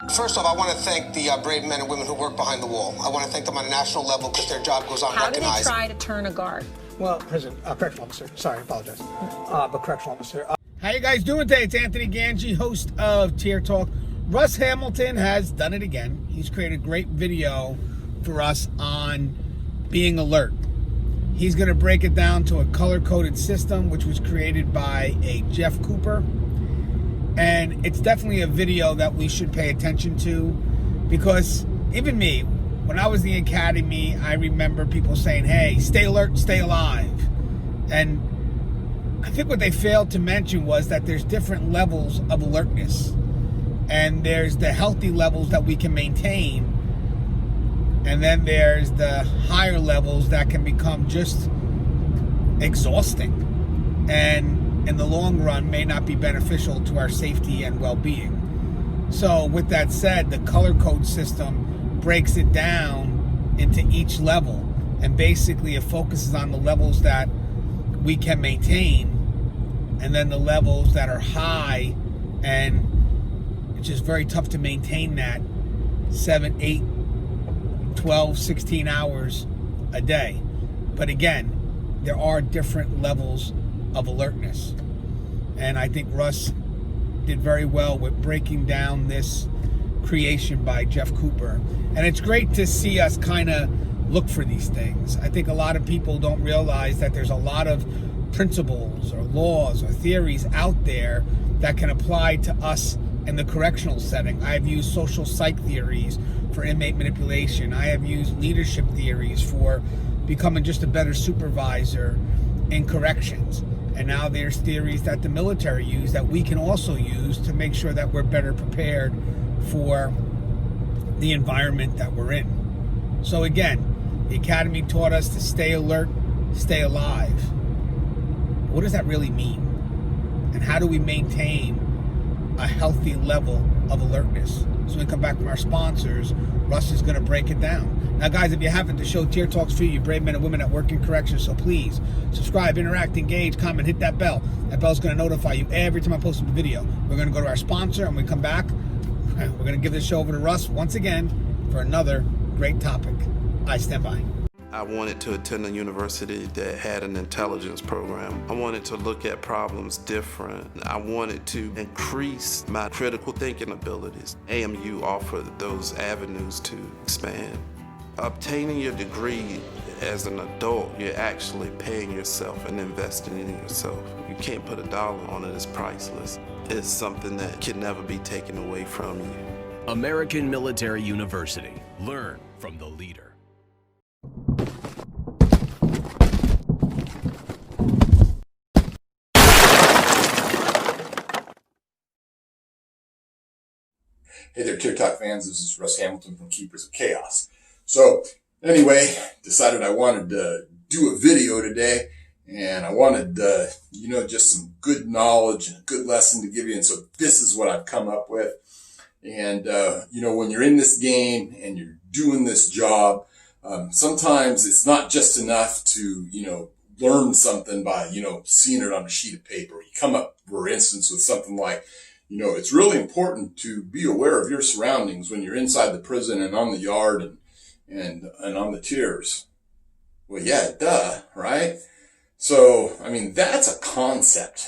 First off, I want to thank the brave men and women who work behind the wall. I want to thank them on a national level because their job goes unrecognized. How do they try to turn a guard? Well, correctional officer. Sorry, I apologize. But correctional officer. How you guys doing today? It's Anthony Gangi, host of Tier Talk. Russ Hamilton has done it again. He's created a great video for us on being alert. He's going to break it down to a color-coded system, which was created by a Jeff Cooper. And it's definitely a video that we should pay attention to, because even me, when I was in the academy, I remember people saying, hey, stay alert, stay alive. And I think what they failed to mention was that there's different levels of alertness. And there's the healthy levels that we can maintain. And then there's the higher levels that can become just exhausting. And in the long run may not be beneficial to our safety and well-being. So with that said, the color code system breaks it down into each level, and basically it focuses on the levels that we can maintain, and then the levels that are high, and it's just very tough to maintain that 7, 8, 12, 16 hours a day. But again, there are different levels of alertness. And I think Russ did very well with breaking down this creation by Jeff Cooper. And it's great to see us kind of look for these things. I think a lot of people don't realize that there's a lot of principles or laws or theories out there that can apply to us in the correctional setting. I've used social psych theories for inmate manipulation. I have used leadership theories for becoming just a better supervisor in corrections. And now there's theories that the military use that we can also use to make sure that we're better prepared for the environment that we're in. So again, the Academy taught us to stay alert, stay alive. What does that really mean? And how do we maintain a healthy level of alertness? So when we come back from our sponsors, Russ is going to break it down. Now, guys, if you haven't, the show Tier Talks for you brave men and women that work in corrections. So please subscribe, interact, engage, comment, hit that bell. That bell's going to notify you every time I post a video. We're going to go to our sponsor, and when we come back, we're going to give this show over to Russ once again for another great topic. I stand by. I wanted to attend a university that had an intelligence program. I wanted to look at problems different. I wanted to increase my critical thinking abilities. AMU offered those avenues to expand. Obtaining your degree as an adult, you're actually paying yourself and investing in yourself. You can't put a dollar on it, it's priceless. It's something that can never be taken away from you. American Military University. Learn from the leader. Hey there, Tier Talk fans. This is Russ Hamilton from Keepers of Chaos. So anyway, decided I wanted to do a video today, and I wanted, just some good knowledge and a good lesson to give you. And so this is what I've come up with. And, when you're in this game and you're doing this job, sometimes it's not just enough to, learn something by, seeing it on a sheet of paper. You come up, for instance, with something like, it's really important to be aware of your surroundings when you're inside the prison and on the yard and on the tiers. Well, yeah, duh, right? So, that's a concept.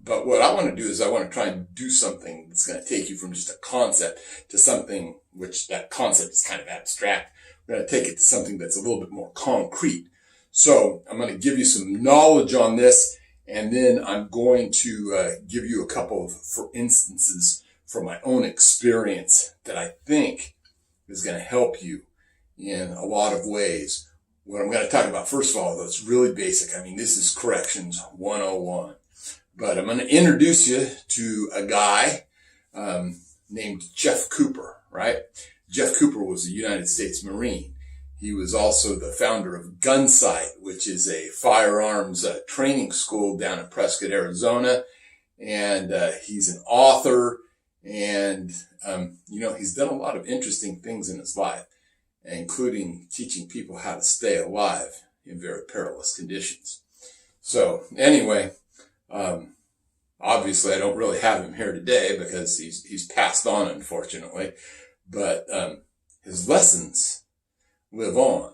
But what I want to do is I want to try and do something that's going to take you from just a concept to something which that concept is kind of abstract. We're going to take it to something that's a little bit more concrete. So I'm going to give you some knowledge on this, and then I'm going to give you a couple of for instances from my own experience that I think is going to help you in a lot of ways. What I'm going to talk about, first of all, that's really basic. This is Corrections 101. But I'm going to introduce you to a guy named Jeff Cooper, right? Jeff Cooper was a United States Marine. He was also the founder of Gunsight, which is a firearms training school down in Prescott, Arizona. And he's an author, and, he's done a lot of interesting things in his life, including teaching people how to stay alive in very perilous conditions. So anyway, Obviously, I don't really have him here today because he's passed on, unfortunately. But his lessons live on.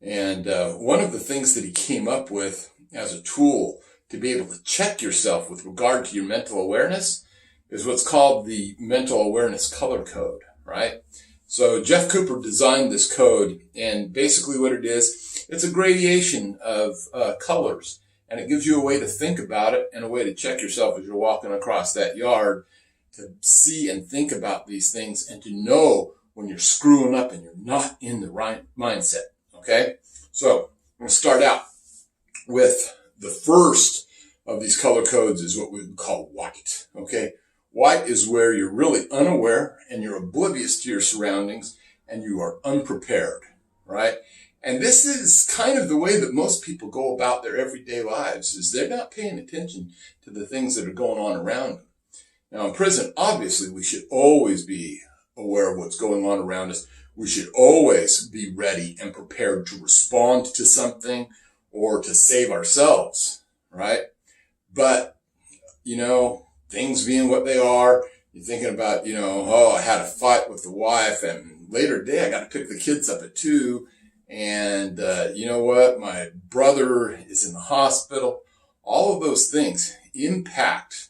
And one of the things that he came up with as a tool to be able to check yourself with regard to your mental awareness is what's called the mental awareness color code, right? So Jeff Cooper designed this code, and basically what it is, it's a gradation of colors, and it gives you a way to think about it and a way to check yourself as you're walking across that yard, to see and think about these things and to know when you're screwing up and you're not in the right mindset. Okay, so I'm going to start out with the first of these color codes is what we would call white. Okay, white is where you're really unaware and you're oblivious to your surroundings and you are unprepared, right? And this is kind of the way that most people go about their everyday lives, is they're not paying attention to the things that are going on around them. Now in prison, obviously we should always be aware of what's going on around us. We should always be ready and prepared to respond to something or to save ourselves, right? But, things being what they are, you're thinking about, I had a fight with the wife, and later today I got to pick the kids up at 2. And, you know what? My brother is in the hospital. All of those things impact,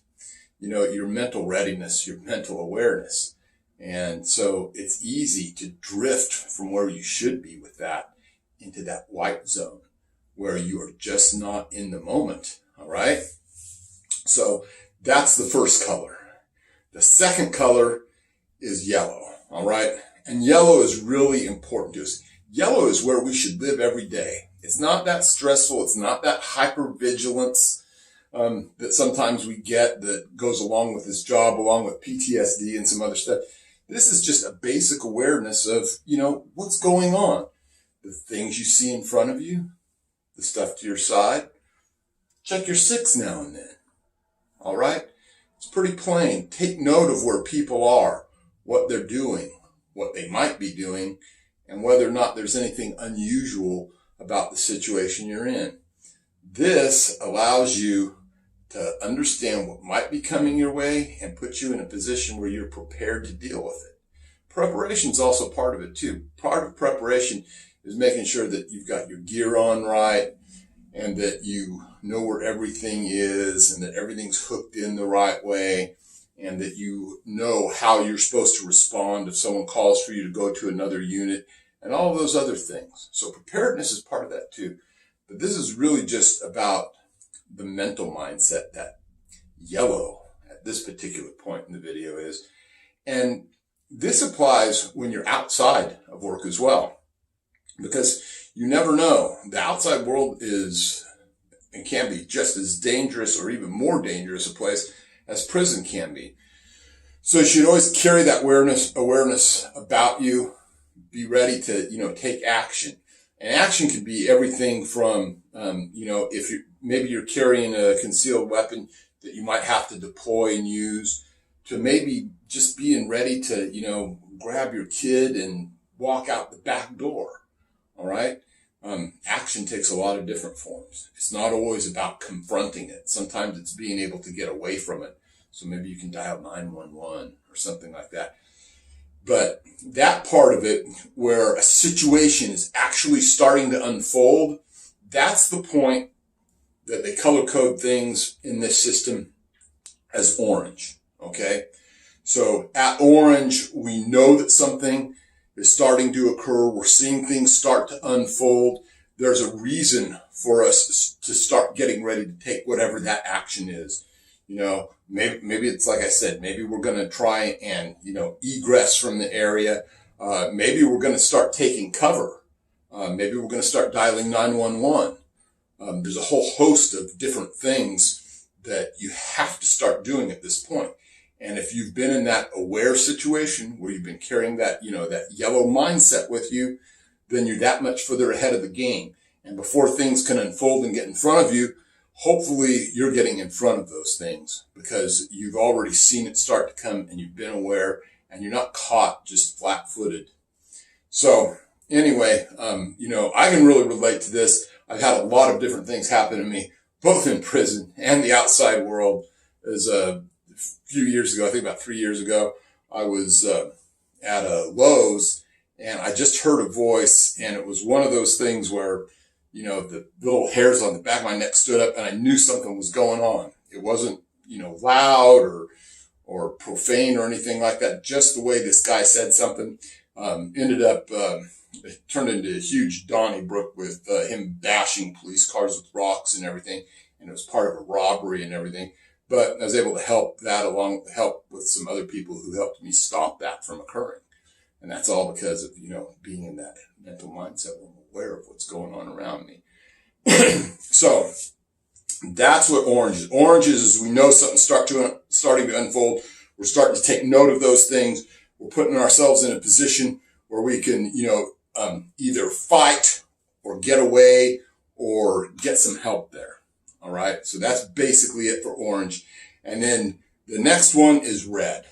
your mental readiness, your mental awareness. And so it's easy to drift from where you should be with that into that white zone where you are just not in the moment. All right. So that's the first color. The second color is yellow. All right. And yellow is really important to us. Yellow is where we should live every day. It's not that stressful. It's not that hypervigilance that sometimes we get that goes along with this job, along with PTSD and some other stuff. This is just a basic awareness of, what's going on. The things you see in front of you, the stuff to your side. Check your 6 now and then. All right? It's pretty plain. Take note of where people are, what they're doing, what they might be doing, and whether or not there's anything unusual about the situation you're in. This allows you to understand what might be coming your way and put you in a position where you're prepared to deal with it. Preparation is also part of it too. Part of preparation is making sure that you've got your gear on right and that you know where everything is and that everything's hooked in the right way and that you know how you're supposed to respond if someone calls for you to go to another unit and all those other things. So preparedness is part of that too. But this is really just about the mental mindset that yellow at this particular point in the video is. And this applies when you're outside of work as well, because you never know. The outside world is and can be just as dangerous or even more dangerous a place as prison can be. So you should always carry that awareness about you, be ready to, take action. And action can be everything from, if maybe you're carrying a concealed weapon that you might have to deploy and use, to maybe just being ready to, grab your kid and walk out the back door. All right. Action takes a lot of different forms. It's not always about confronting it. Sometimes it's being able to get away from it. So maybe you can dial 911 or something like that. But that part of it where a situation is actually starting to unfold, that's the point that they color code things in this system as orange. Okay. So at orange, we know that something is starting to occur. We're seeing things start to unfold. There's a reason for us to start getting ready to take whatever that action is. Maybe it's like I said, maybe we're going to try and, egress from the area. Maybe we're going to start taking cover. Maybe we're going to start dialing 911. There's a whole host of different things that you have to start doing at this point. And if you've been in that aware situation where you've been carrying that, that yellow mindset with you, then you're that much further ahead of the game. And before things can unfold and get in front of you, hopefully you're getting in front of those things because you've already seen it start to come and you've been aware and you're not caught just flat-footed. So anyway, I can really relate to this. I've had a lot of different things happen to me, both in prison and the outside world. is a few years ago, I think about 3 years ago, I was at a Lowe's, and I just heard a voice, and it was one of those things where, you know, the little hairs on the back of my neck stood up, and I knew something was going on. It wasn't, you know, loud or profane or anything like that. Just the way this guy said something, ended up, it turned into a huge Donnybrook with him bashing police cars with rocks and everything. And it was part of a robbery and everything. But I was able to help with some other people who helped me stop that from occurring. And that's all because of, you know, being in that mental mindset where I'm aware of what's going on around me. So that's what orange is. Orange is we know something's starting to unfold. We're starting to take note of those things. We're putting ourselves in a position where we can, you know, either fight or get away or get some help there. All right. So that's basically it for orange. And then the next one is red.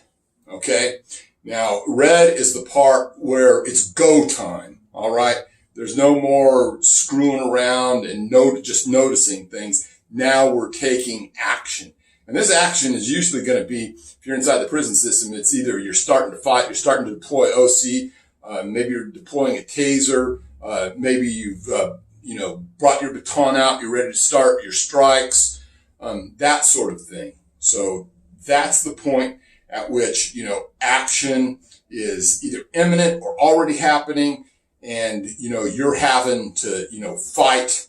Okay. Now, red is the part where it's go time. All right. There's no more screwing around and just noticing things. Now we're taking action. And this action is usually going to be, if you're inside the prison system, it's either you're starting to fight, you're starting to deploy OC, maybe you're deploying a taser, maybe you've, you know, brought your baton out, you're ready to start your strikes, that sort of thing. So that's the point at which, you know, action is either imminent or already happening, and, you know, you're having to, you know, fight.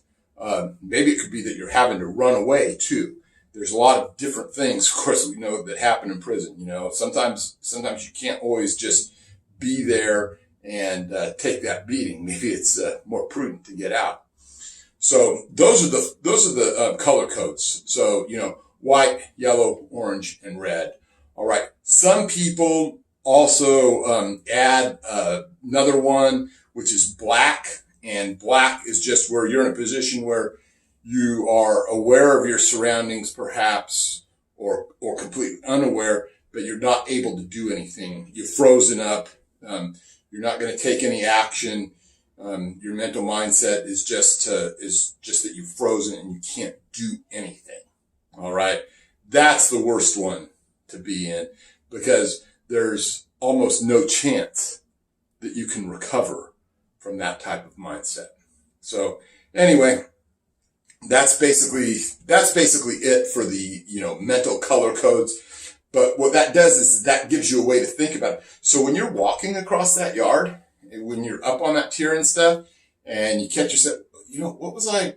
Maybe it could be that you're having to run away too. There's a lot of different things, of course, we know that happen in prison. You know, sometimes you can't always just be there and take that beating. Maybe it's more prudent to get out. So those are the color codes. So, you know, white, yellow, orange, and red. All right. Some people also add another one, which is black. And black is just where you're in a position where you are aware of your surroundings, perhaps, or completely unaware, but you're not able to do anything. You're frozen up. You're not going to take any action. Your mental mindset is just that you're frozen and you can't do anything. All right. That's the worst one to be in, because there's almost no chance that you can recover from that type of mindset. So anyway, that's basically it for the, you know, mental color codes. But what that does is that gives you a way to think about it. So when you're walking across that yard, when you're up on that tier and stuff, and you catch yourself, you know, what was I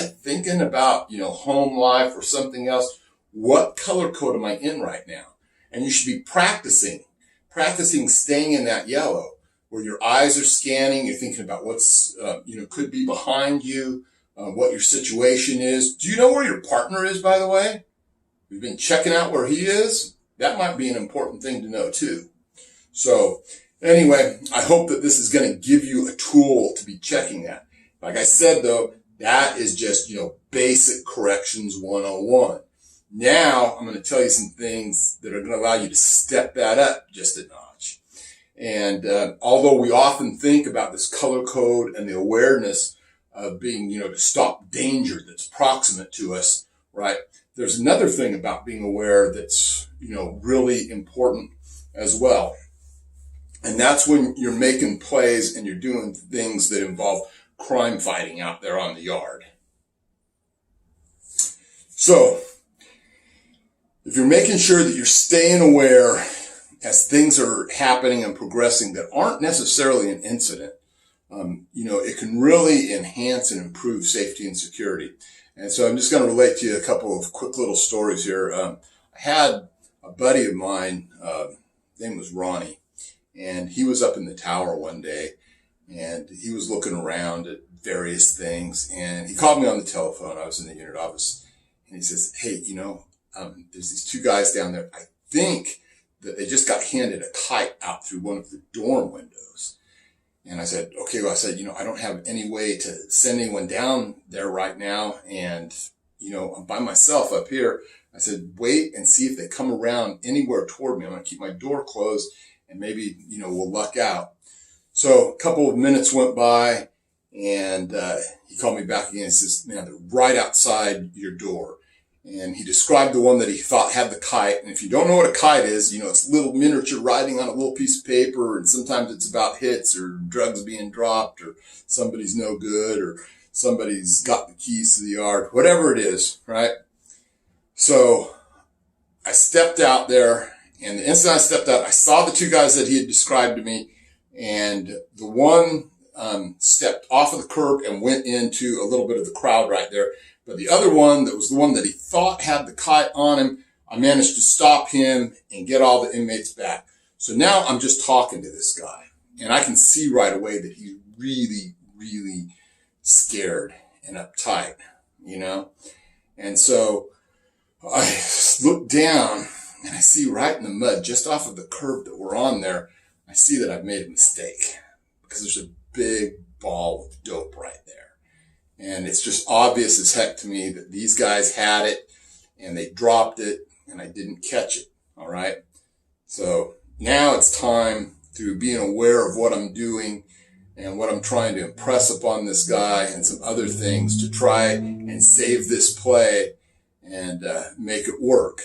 thinking about, you know, home life or something else? What color code am I in right now? And you should be practicing staying in that yellow, where your eyes are scanning. You're thinking about what's, you know, could be behind you, what your situation is. Do you know where your partner is, by the way? You've been checking out where he is? That might be an important thing to know too. So anyway, I hope that this is going to give you a tool to be checking that. Like I said, though, that is just, you know, basic corrections 101. Now I'm going to tell you some things that are going to allow you to step that up just a notch. And although we often think about this color code and the awareness of being, you know, to stop danger that's proximate to us, right? There's another thing about being aware that's, you know, really important as well. And that's when you're making plays and you're doing things that involve crime fighting out there on the yard. So if you're making sure that you're staying aware as things are happening and progressing that aren't necessarily an incident, you know, it can really enhance and improve safety and security. And so I'm just going to relate to you a couple of quick little stories here. I had a buddy of mine, his name was Ronnie, and he was up in the tower one day, and he was looking around at various things, and he called me on the telephone. I was in the unit office, and he says, "Hey, you know, there's these two guys down there. I think that they just got handed a kite out through one of the dorm windows." And I said, okay, well, I said, you know, I don't have any way to send anyone down there right now. And, you know, I'm by myself up here. I said, wait and see if they come around anywhere toward me. I'm going to keep my door closed and maybe, you know, we'll luck out. So a couple of minutes went by, and he called me back again and says, man, they're right outside your door. And he described the one that he thought had the kite. And if you don't know what a kite is, it's a little miniature writing on a little piece of paper. And sometimes it's about hits or drugs being dropped or somebody's no good or somebody's got the keys to the yard, whatever it is, right? So I stepped out there, and the instant I stepped out, I saw the two guys that he had described to me, and the one stepped off of the curb and went into a little bit of the crowd right there. But the other one, that was the one that he thought had the kite on him, I managed to stop him and get all the inmates back. So now I'm just talking to this guy, and I can see right away that he's really, really scared and uptight, And so I look down and I see right in the mud, just off of the curb that we're on there, I see that I've made a mistake because there's a big ball of dope right there. And it's just obvious as heck to me that these guys had it and they dropped it and I didn't catch it. All right. So now it's time through being aware of what I'm doing and what I'm trying to impress upon this guy and some other things to try and save this play and make it work.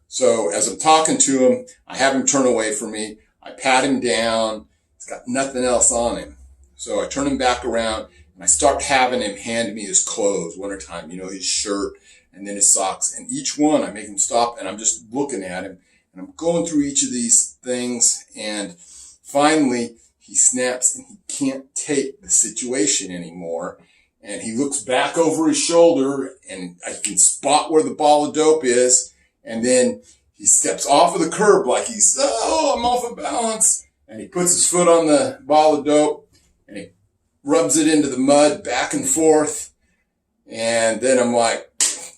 So as I'm talking to him, I have him turn away from me. I pat him down. He's got nothing else on him. So I turn him back around and I start having him hand me his clothes one at a time, his shirt and then his socks. And each one I make him stop and I'm just looking at him and I'm going through each of these things. And finally he snaps and he can't take the situation anymore. And he looks back over his shoulder and I can spot where the ball of dope is. And then he steps off of the curb like I'm off of balance. And he puts his foot on the ball of dope and he rubs it into the mud back and forth. And then I'm like,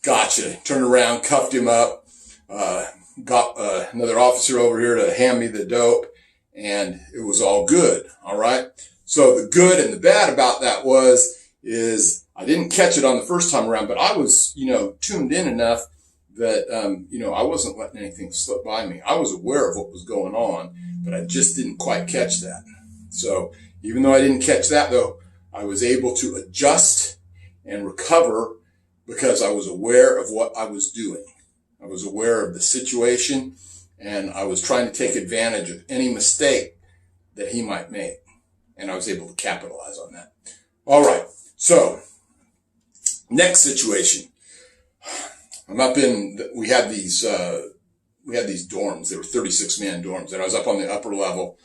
gotcha. Turned around, cuffed him up, got another officer over here to hand me the dope, and it was all good. All right. So the good and the bad about that is I didn't catch it on the first time around, but I was, tuned in enough that, I wasn't letting anything slip by me. I was aware of what was going on, but I just didn't quite catch that. So even though I didn't catch that though, I was able to adjust and recover because I was aware of what I was doing. I was aware of the situation and I was trying to take advantage of any mistake that he might make. And I was able to capitalize on that. All right. So next situation, I'm up we had these dorms. They were 36-man dorms and I was up on the upper level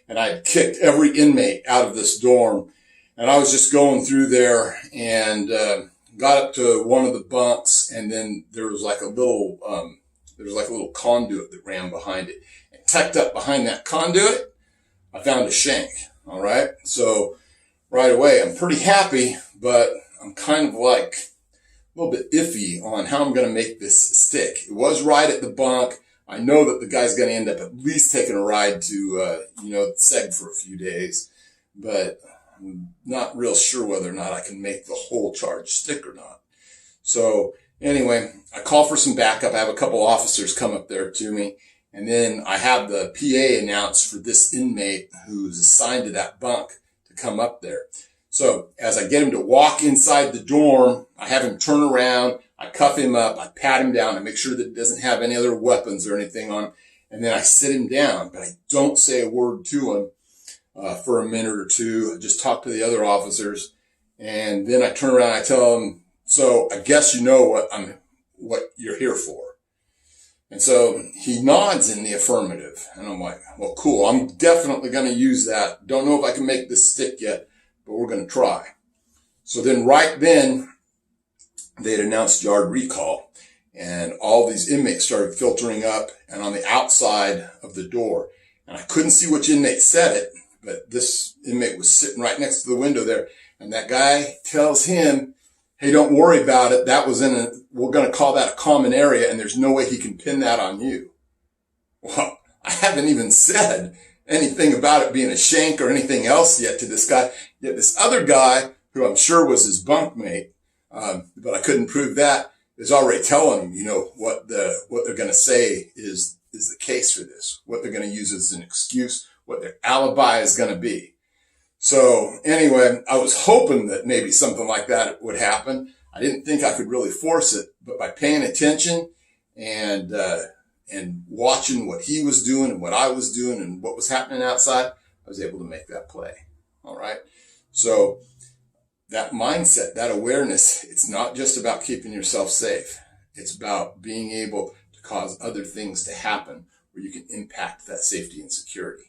and I had kicked every inmate out of this dorm. And I was just going through there and, got up to one of the bunks and then there was like a little conduit that ran behind it. And tucked up behind that conduit, I found a shank. All right. So right away, I'm pretty happy, but I'm kind of like a little bit iffy on how I'm going to make this stick. It was right at the bunk. I know that the guy's going to end up at least taking a ride to, Seg for a few days, but I'm not real sure whether or not I can make the whole charge stick or not. So anyway, I call for some backup. I have a couple officers come up there to me. And then I have the PA announce for this inmate who's assigned to that bunk to come up there. So as I get him to walk inside the dorm, I have him turn around. I cuff him up. I pat him down. I make sure that he doesn't have any other weapons or anything on him. And then I sit him down, but I don't say a word to him. For a minute or two. I just talk to the other officers and then I turn around and I tell them, so I guess you know what you're here for. And so he nods in the affirmative and I'm like, well, cool. I'm definitely going to use that. Don't know if I can make this stick yet, but we're going to try. So then right then they had announced yard recall and all these inmates started filtering up and on the outside of the door. And I couldn't see which inmate said it. But this inmate was sitting right next to the window there. And that guy tells him, hey, don't worry about it. That was we're going to call that a common area and there's no way he can pin that on you. Well, I haven't even said anything about it being a shank or anything else yet to this guy. Yet this other guy, who I'm sure was his bunkmate, but I couldn't prove that, is already telling him, what they're going to say is the case for this, what they're going to use as an excuse, what their alibi is going to be. So anyway, I was hoping that maybe something like that would happen. I didn't think I could really force it, but by paying attention and watching what he was doing and what I was doing and what was happening outside, I was able to make that play. All right. So that mindset, that awareness, it's not just about keeping yourself safe. It's about being able to cause other things to happen where you can impact that safety and security.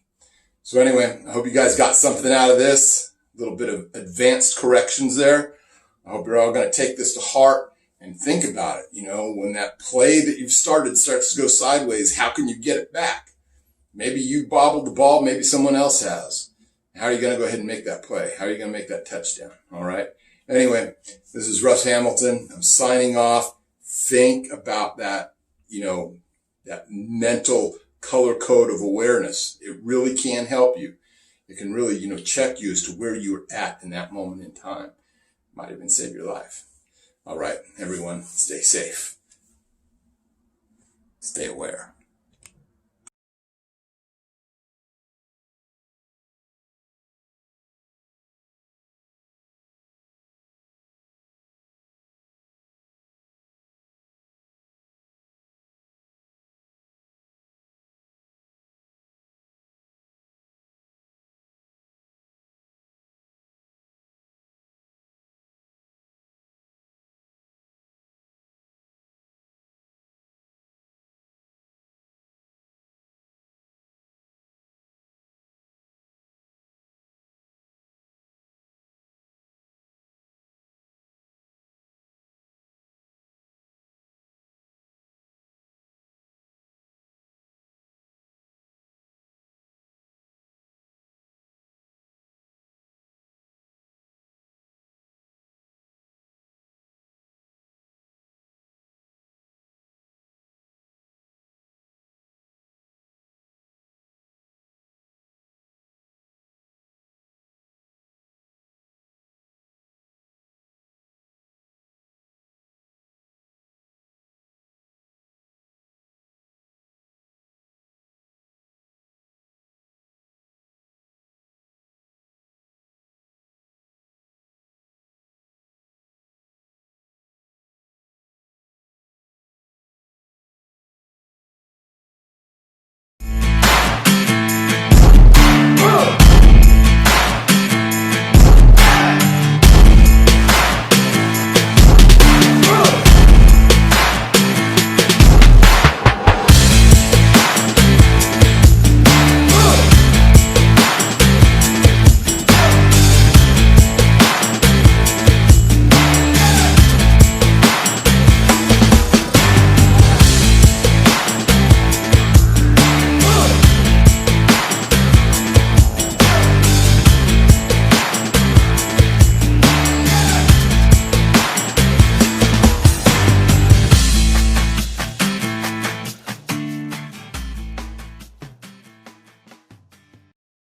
So anyway, I hope you guys got something out of this. A little bit of advanced corrections there. I hope you're all going to take this to heart and think about it. You know, when that play that you've started starts to go sideways, how can you get it back? Maybe you bobbled the ball, maybe someone else has. How are you going to go ahead and make that play? How are you going to make that touchdown? All right. Anyway, this is Russ Hamilton. I'm signing off. Think about that, you know, that mental color code of awareness. It really can help you. It can really, you know, check you as to where you're at in that moment in time. Might even save your life. All right, everyone, stay safe. Stay aware.